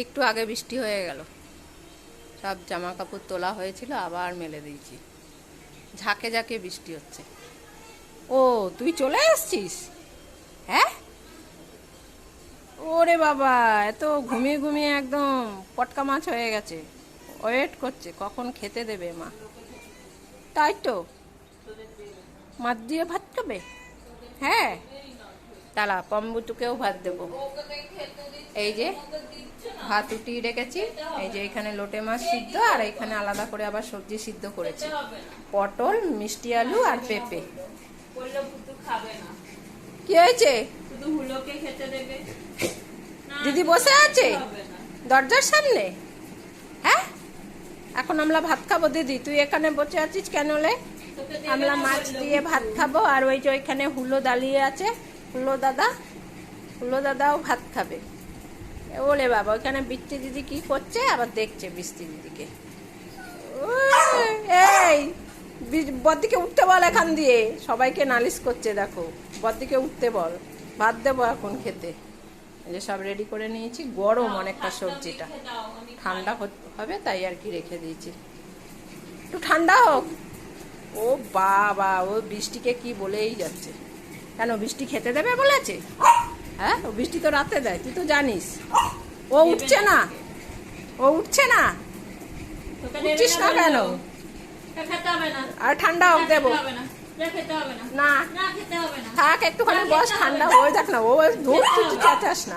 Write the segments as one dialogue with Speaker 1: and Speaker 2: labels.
Speaker 1: একটু আগে বৃষ্টি হয়ে গেল, সব জামা কাপড় তোলা হয়েছিল আবার মেলে দিয়েছি। ঝাঁকে ঝাঁকে বৃষ্টি হচ্ছে। ও, তুই চলে আসছিস? হ্যাঁ, ওরে বাবা, এত ঘুমিয়ে ঘুমিয়ে একদম পটকা মাছ হয়ে গেছে। ওয়েট করছে কখন খেতে দেবে মা। তাই তো, মাছ দিয়ে ভাত খাবে? হ্যাঁ, তালা পম্বুটুকেও ভাত দেবো। এই যে ভাত উঠিয়ে রেখেছি, এই যে এখানে লোটে মাছ সিদ্ধ, আর এখানে আলাদা করে আবার সবজি সিদ্ধ করেছি, পটল, মিষ্টি আলু আর পেঁপে। কি হয়েছে? দিদি বসে আছে দরজার সামনে। হ্যাঁ, এখন আমরা ভাত খাবো। দিদি তুই এখানে বসে আছিস কেন লে? আমরা মাছ দিয়ে ভাত খাবো, আর ওই যে ওইখানে হুলো দাঁড়িয়ে আছে, হুলো দাদাও ভাত খাবে। ওলে বাবা, ওইখানে বৃষ্টি দিদি কি করছে আবার দেখছে বৃষ্টি দিদিকে। এই বদ্দিকে উঠতে বল এখান দিয়ে, সবাইকে নালিশ করছে দেখো। বদ্দিকে উঠতে বল, ভাত দেবো এখন খেতে। এই যে সব রেডি করে নিয়েছি, গরম অনেকটা সবজিটা, ঠান্ডা হবে তাই আর কি রেখে দিয়েছি, একটু ঠান্ডা হোক। ও বাবা, ও বৃষ্টিকে কি বলেই যাচ্ছে। কেন, বৃষ্টি খেতে দেবে বলেছে? হ্যাঁ, ও বৃষ্টি তো রাতে দেয়, তুই তো জানিস। ও উঠছে না, ও উঠছে না, উঠছিস না কেন? আর ঠান্ডা হোক দেবো না, থাক একটুখানি বস, ঠান্ডা হয়ে যাক না। ও ধূপ, তুই চেঁচাস না।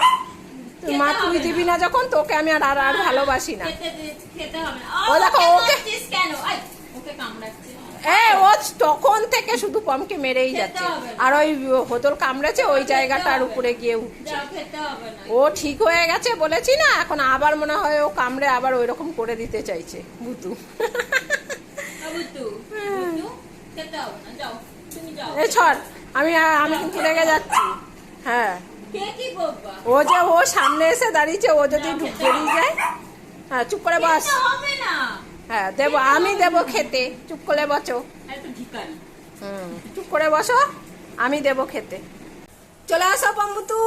Speaker 1: মা তুই দিবি না যখন, তোকে আমি আর আর ভালোবাসি না। ও দেখো ওকে, ও তখন থেকে শুধু পমকে মেরেই যাচ্ছে, আর ওই হোদল কামড়েছে ওই জায়গাটার উপরে গিয়ে উঠছে। ও ঠিক হয়ে গেছে বলেছি না, এখন আবার মনে হয় ও কামড়ে আবার ওই রকম করে দিতে চাইছে ভুতু। এই ছড়, আমি কিন্তু রেগে যাচ্ছি। হ্যাঁ, ও যে ও সামনে এসে দাঁড়িয়েছে, ও যদি বেরিয়ে যায়। হ্যাঁ, চুপ করে বস। হ্যাঁ দেবো, আমি দেবো খেতে, চুপ করে বসো। চুপ করে বসো, আমি দেবো খেতে। চলে আসো পম্বুতু।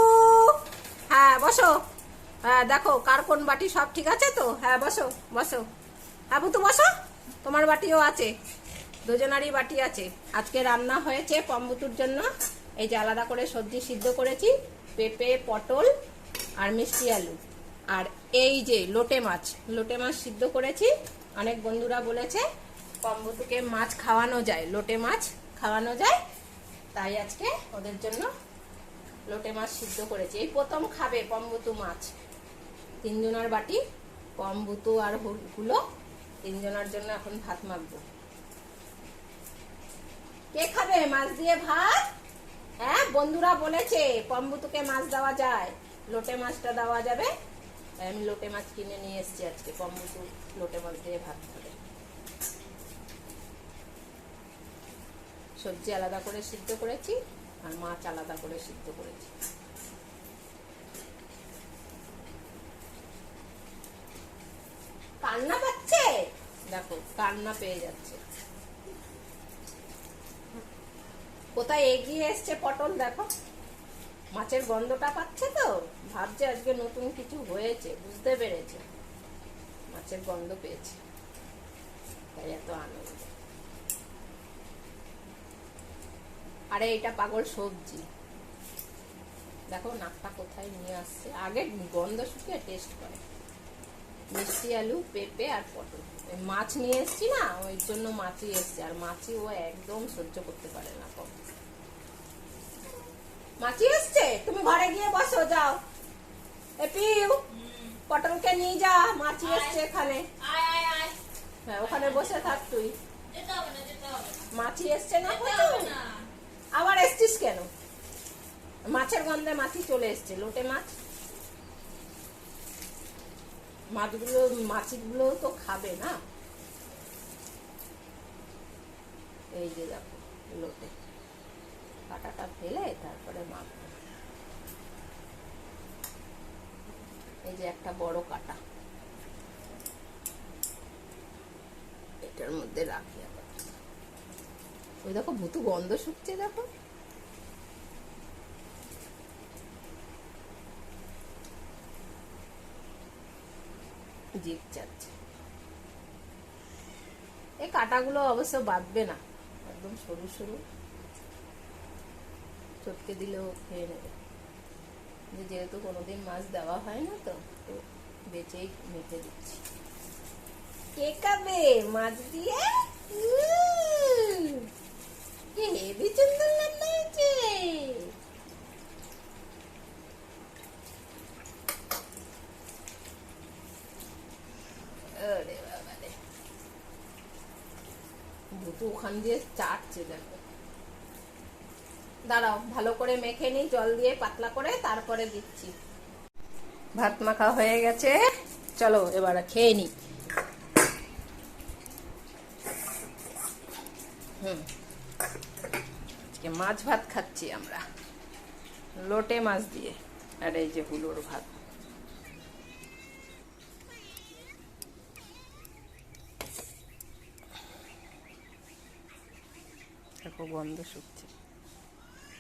Speaker 1: হ্যাঁ বসো। হ্যাঁ দেখো কার কোন বাটি, সব ঠিক আছে তো? হ্যাঁ বসো বসো। হ্যাঁ বুতু বসো, তোমার বাটিও আছে, দুজনারই বাটি আছে। আজকে রান্না হয়েছে পম্বুতুর জন্য, এই যে আলাদা করে সবজি সিদ্ধ করেছি, পেঁপে, পটল আর মিষ্টি আলু, আর এই যে লোটে মাছ সিদ্ধ করেছি। অনেক বন্ধুরা বলেছে পম্বুতুকে মাছ খাওয়ানো যায়, লোটে মাছ খাওয়ানো যায়, তাই আজকে ওদের জন্য লোটে মাছ সিদ্ধ করেছি। এই প্রথম খাবে পম্বুতু মাছ। তিনজনের বাটি, পম্বুতু আর হুলো, তিনজনের জন্য এখন ভাত মাখবো। কে খাবে মাছ দিয়ে ভাত? হ্যাঁ, বন্ধুরা বলেছে পম্বুতুকে মাছ দেওয়া যায়, লোটে মাছটা দেওয়া যাবে। আমি লোটে মাছ কিনে নিয়ে এসেছি আজকে, পম্বুতু লোটে মাছ দিয়ে ভাত খাবে। সবজি আলাদা করে সিদ্ধ করেছি, আর মাছ আলাদা করে সিদ্ধ করেছি। কান্না পাচ্ছে, দেখো কান্না পেয়ে যাচ্ছে। কোথায় এগিয়ে এসছে পটল, দেখো মাছের গন্ধটা পাচ্ছে তো, ভাবছে আজকে নতুন কিছু হয়েছে, বুঝতে পেরেছে, মাছের গন্ধ পেয়েছে, তাই এত আনন্দ। আরে এটা পাগল সবজি, দেখো নাকটা কোথায় নিয়ে আসছে, আগে গন্ধ শুকিয়ে টেস্ট করে। মিষ্টি আলু, পেঁপে আর পটল, মাছ নিয়ে এসছি না, ওই জন্য মাছই এসছে, আর মাছই ও একদম সহ্য করতে পারে না। কম মাছি এসছে, তুমি ঘরে গিয়ে বসো, যাও। পিউ, পটলকে নিয়ে যা, মাছি এসছে এখানে। হ্যাঁ, ওখানে বসে থাক তুই, মাছি এসছে না। আবার এসছিস কেন? মাছের গন্ধে মাছি চলে এসছে, লোটে মাছগুলো, মাছিগুলো তো খাবে না। এই যে দেখো লোটে, কাঁটাটা ফেলে তারপরে মাখবো। এই যে একটা বড় কাঁটা, এটার মধ্যে রাখি। আবার ওই দেখো ভুতু গন্ধ শুকছে, দেখো। জিভ চাচ্ছে। এই কাঁটাগুলো অবশ্য বাঁধবে না, একদম সরু সরু, চটকে দিলেও খেয়ে নেবে। যেহেতু কোনোদিন মাছ দেওয়া হয় না, তো বেচেই মেখে দিচ্ছি। কে খাবে মাছ দিয়ে? হেবি সুন্দর রান্না হয়েছে। ওরে বাবা রে, ভুতু ওখান দিয়ে চাটছে দেখো। দাঁড়াও, ভালো করে মেখে নিই জল দিয়ে পাতলা করে, তারপরে দিচ্ছি। ভাত মাখা হয়ে গেছে, চলো এবার খেয়ে নিই। আজকে মাছ ভাত খাচ্ছি আমরা, লোটে মাছ দিয়ে, আর এই যে হুলোর ভাত। দেখো গন্ধ শুকছে,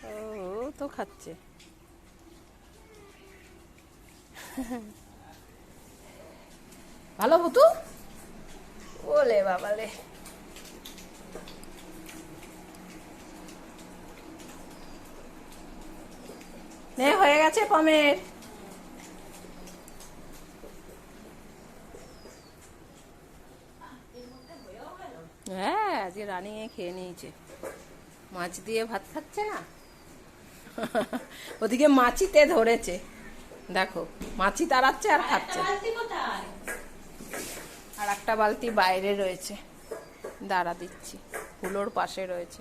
Speaker 1: ও তো খাচ্ছে। ভালো ভুতু, ওলে বাবালে। নে হয়ে গেছে পমের। হ্যাঁ, আজকে রানী খেয়ে নিয়েছে, মাছ দিয়ে ভাত খাচ্ছে না। ওদিকে মাছিতে ধরেছে, দেখো মাছি তাড়াচ্ছে আর খাচ্ছে। আর একটা বালতি বাইরে রয়েছে, দাঁড়া দিচ্ছি, হুলোর পাশে রয়েছে।